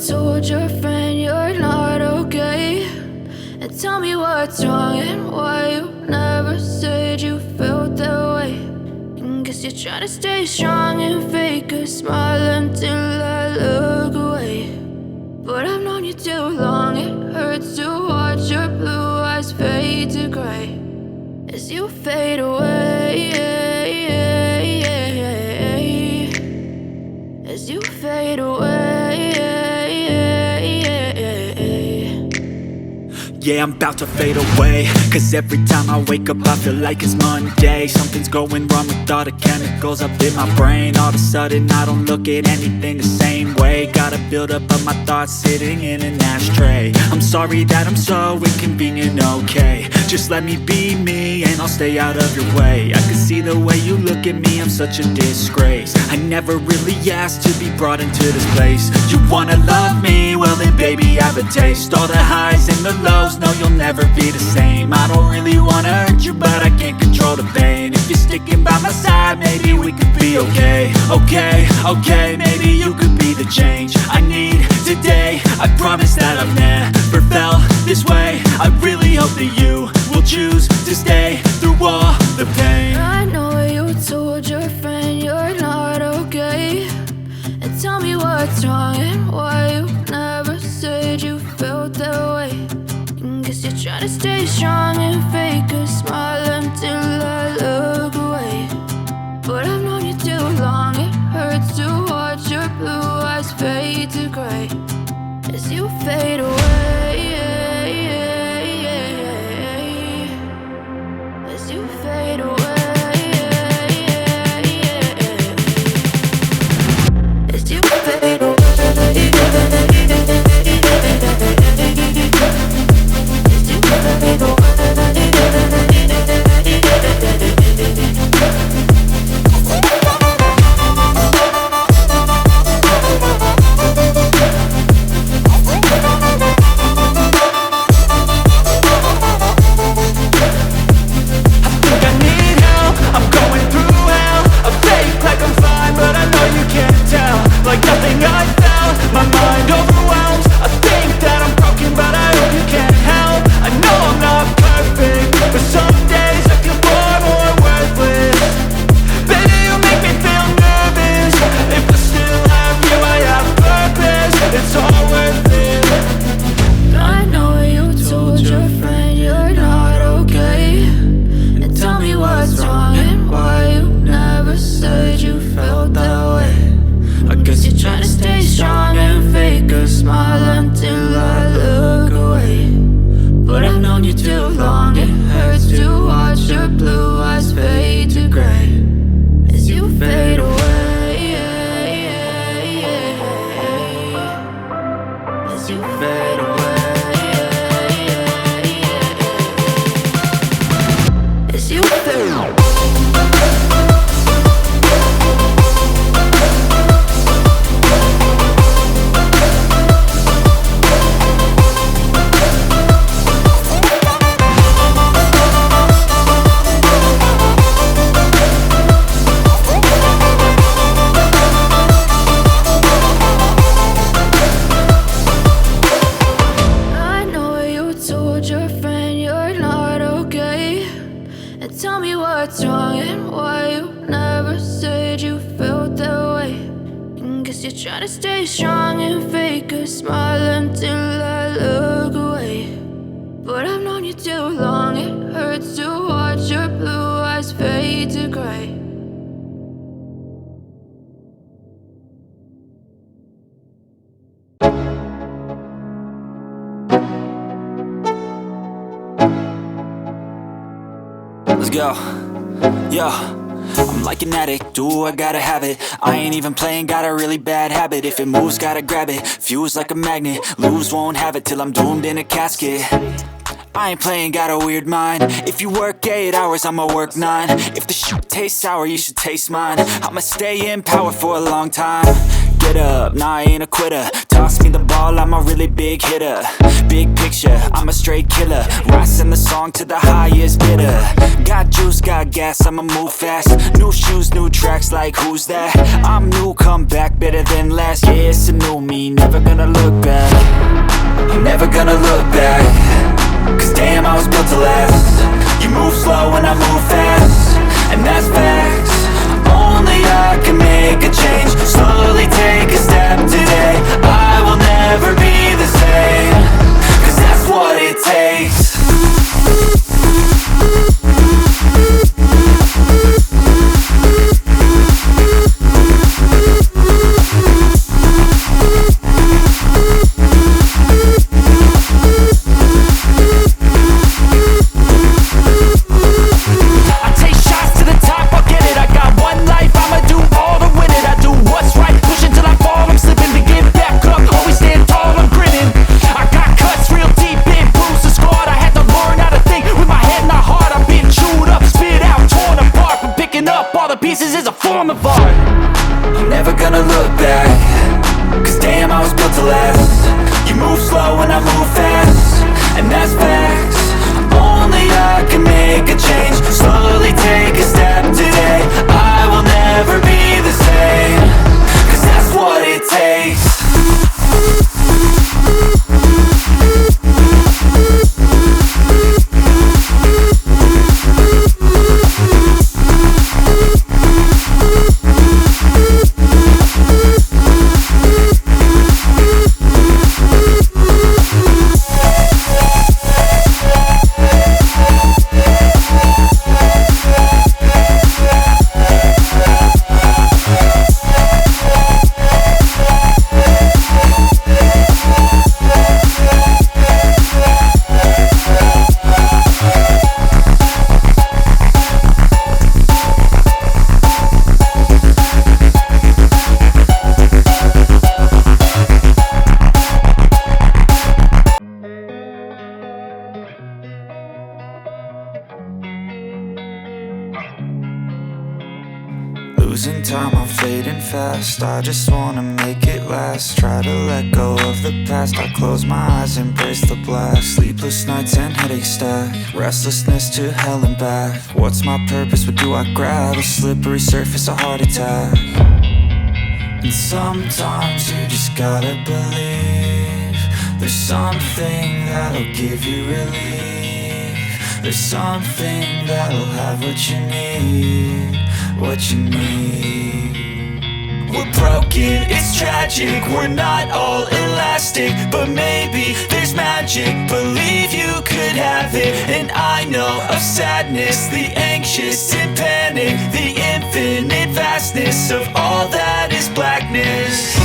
told your friend you're not okay, and tell me what's wrong and why you never said you felt that way. And guess you're trying to stay strong and fake a smile until I look away. But I've known you too long, it hurts to watch your blue eyes fade to gray as you fade away, as you fade away. Yeah, I'm about to fade away, cause every time I wake up I feel like it's Monday. Something's going wrong with all the chemicals up in my brain. All of a sudden I don't look at anything the same way. Gotta build up of my thoughts sitting in an ashtray. I'm sorry that I'm so inconvenient, okay. Just let me be me and I'll stay out of your way. I can see the way you look at me, I'm such a disgrace. I never really asked to be brought into this place. You wanna love me? Well then baby I have a taste. All the highs and the lows, no you'll never be the same. I don't really wanna hurt you but I can't control the pain. If you're sticking by my side maybe we could be okay. Okay, maybe you could be the change I need today. I promise that I've never felt this way. I really hope that you will choose to stay through all the pain. I know you told your friend you're not okay, and tell me what's wrong and why you never said you felt that way. And guess you're trying to stay strong and fake a smile until I look away. But I've known you too long, it hurts to watch your blue eyes fade to gray as you fade away, as you fade away, as you fade away. Let's go. Yo, I'm like an addict, do I gotta have it. I ain't even playing, got a really bad habit. If it moves, gotta grab it, fuse like a magnet. Lose, won't have it till I'm doomed in a casket. I ain't playing, got a weird mind. If you work 8 hours, I'ma work 9. If the shit tastes sour, you should taste mine. I'ma stay in power for a long time. Get up, nah I ain't a quitter. Toss me the ball, I'm a really big hitter. Big picture, I'm a straight killer. Rising the song to the highest bidder. Got juice, got gas, I'ma move fast. New shoes, new tracks, like who's that? I'm new, come back, better than last. Yeah, it's a new me, never gonna look gonna look back, cause damn, I was built to last. You move slow and I move fast, and that's facts. Only I can make a change. Slowly take a step today. I will never be the same, cause that's what it takes. I'm never gonna look back, cause damn, I was built to last. You move slow and I move fast, and that's facts. Only I can make a change. Slowly take a step today. I will never be the same, cause that's what it takes. Losing time, I'm fading fast. I just wanna make it last. Try to let go of the past. I close my eyes, embrace the blast. Sleepless nights and headaches stack. Restlessness to hell and back. What's my purpose? What do I grab? A slippery surface, a heart attack. And sometimes you just gotta believe there's something that'll give you relief. There's something that'll have what you need, what you need. We're broken, it's tragic, we're not all elastic, but maybe there's magic. Believe you could have it, and I know of sadness, the anxious and panic, the infinite vastness of all that is blackness.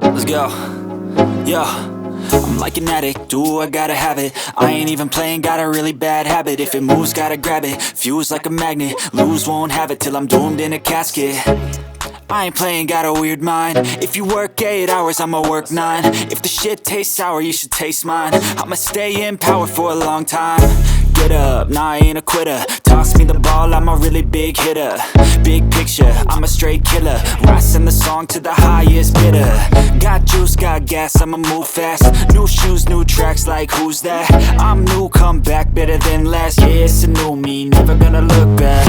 Let's go. Yo, I'm like an addict, ooh, I gotta have it. I ain't even playing, got a really bad habit. If it moves, gotta grab it, fuse like a magnet. Lose, won't have it till I'm doomed in a casket. I ain't playing, got a weird mind. If you work 8 hours, I'ma work 9. If the shit tastes sour, you should taste mine. I'ma stay in power for a long time. Get up, nah, I ain't a quitter. Toss me the ball, I'm a really big hitter. Big picture, I'm a straight killer. Rising the song to the highest bidder. Got juice, got gas, I'ma move fast. New shoes, new tracks, like who's that? I'm new, come back, better than last. Yeah, it's a new me, never gonna look back.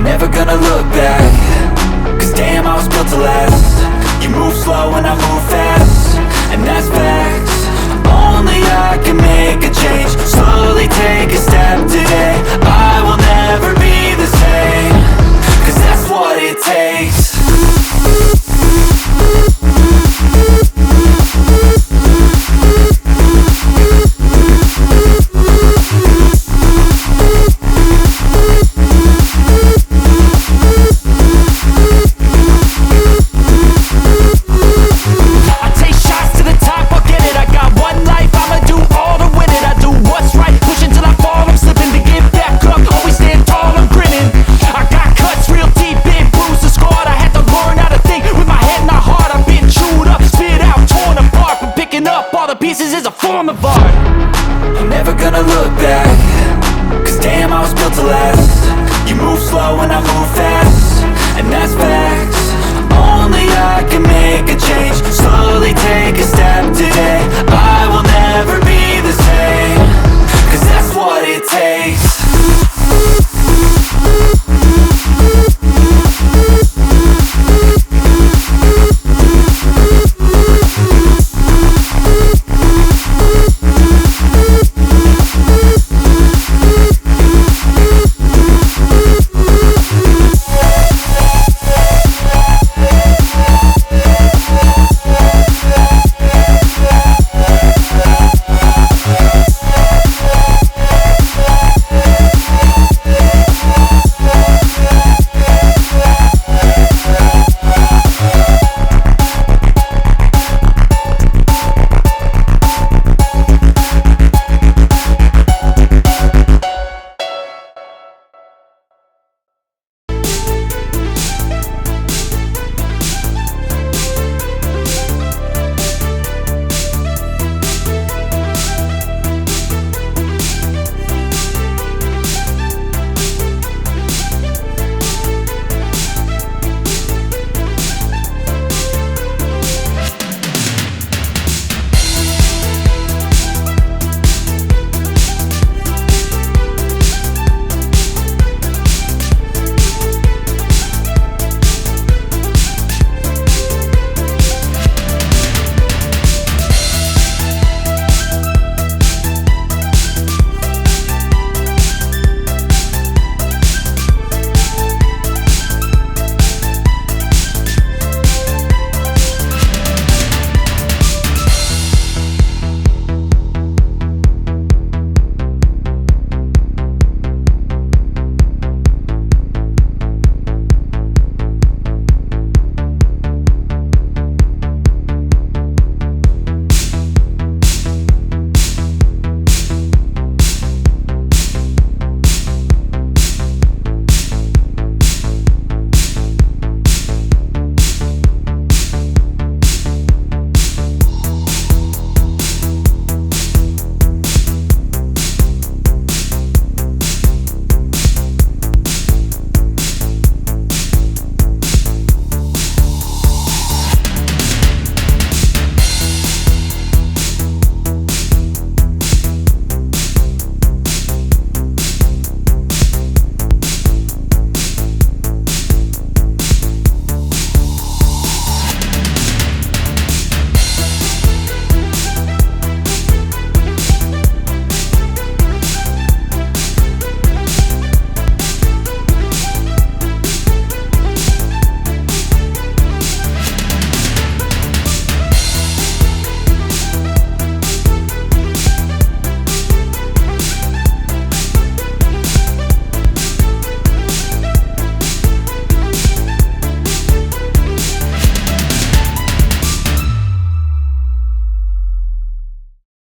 Never gonna look back. Cause damn, I was built to last. You move slow and I move fast, and that's facts. Only I can make a change. Slowly take a step today. I will never be the same, cause that's what it takes.